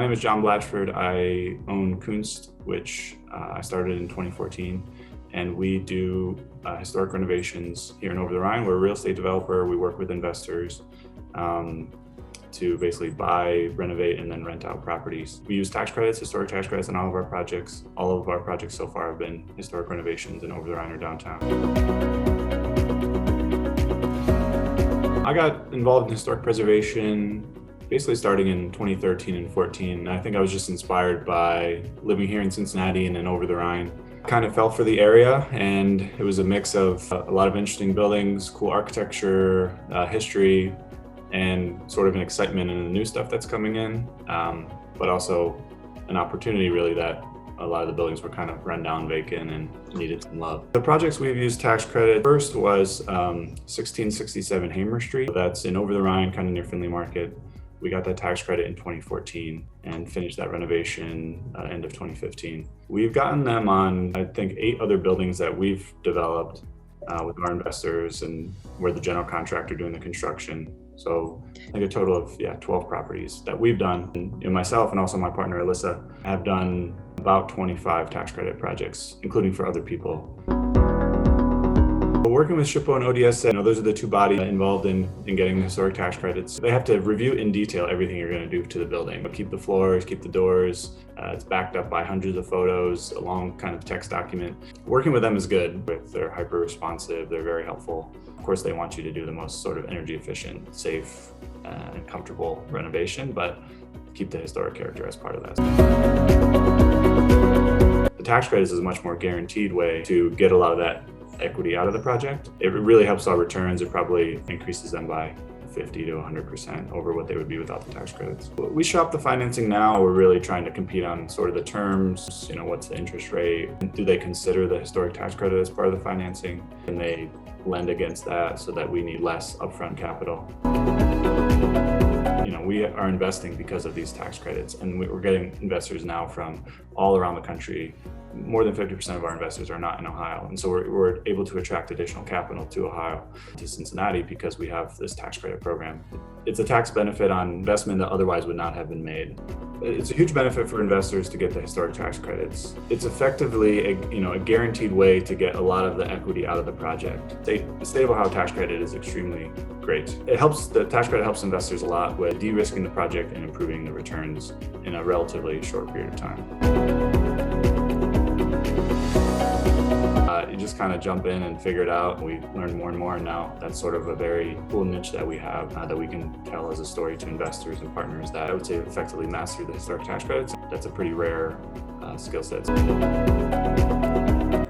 name is John Blatchford. I own Kunst, which I started in 2014, and we do historic renovations here in Over the Rhine. We're a real estate developer. We work with investors to basically buy, renovate, and then rent out properties. We use tax credits, historic tax credits, on all of our projects. All of our projects so far have been historic renovations in Over the Rhine or downtown. I got involved in historic preservation basically starting in 2013 and 14. I think I was just inspired by living here in Cincinnati and then Over the Rhine. Kind of fell for the area, and it was a mix of a lot of interesting buildings, cool architecture, history, and sort of an excitement in the new stuff that's coming in, but also an opportunity really that a lot of the buildings were kind of run down, vacant, and needed some love. The projects we've used tax credit, first was 1667 Hamer Street. That's in Over the Rhine, kind of near Finley Market. We got that tax credit in 2014 and finished that renovation end of 2015. We've gotten them on, I think, 8 other buildings that we've developed with our investors, and we're the general contractor doing the construction. So I think a total of 12 properties that we've done. And myself and also my partner Alyssa have done about 25 tax credit projects, including for other people. Working with SHPO and ODSA, those are the two bodies involved in getting the historic tax credits. They have to review in detail everything you're going to do to the building. Keep the floors, keep the doors. It's backed up by hundreds of photos, a long kind of text document. Working with them is good. They're hyper responsive, they're very helpful. Of course, they want you to do the most sort of energy efficient, safe, and comfortable renovation, but keep the historic character as part of that. The tax credits is a much more guaranteed way to get a lot of that equity out of the project. It really helps our returns. It probably increases them by 50 to 100% over what they would be without the tax credits. We shop the financing now. We're really trying to compete on sort of the terms, what's the interest rate? Do they consider the historic tax credit as part of the financing? And they lend against that so that we need less upfront capital. We are investing because of these tax credits, and we're getting investors now from all around the country. More than 50% of our investors are not in Ohio, and so we're able to attract additional capital to Ohio, to Cincinnati, because we have this tax credit program. It's a tax benefit on investment that otherwise would not have been made. It's a huge benefit for investors to get the historic tax credits. It's effectively a guaranteed way to get a lot of the equity out of the project. The state of Ohio tax credit is extremely great. The tax credit helps investors a lot with de-risking the project and improving the returns in a relatively short period of time. You just kind of jump in and figure it out. We learn more and more, and now that's sort of a very cool niche that we have that we can tell as a story to investors and partners that I would say effectively master the historic tax credits. That's a pretty rare skill set.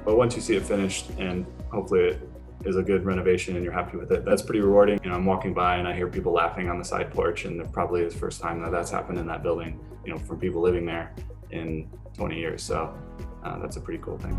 But once you see it finished, and hopefully it is a good renovation and you're happy with it, that's pretty rewarding. I'm walking by and I hear people laughing on the side porch, and it probably is the first time that that's happened in that building, from people living there in 20 years. So that's a pretty cool thing.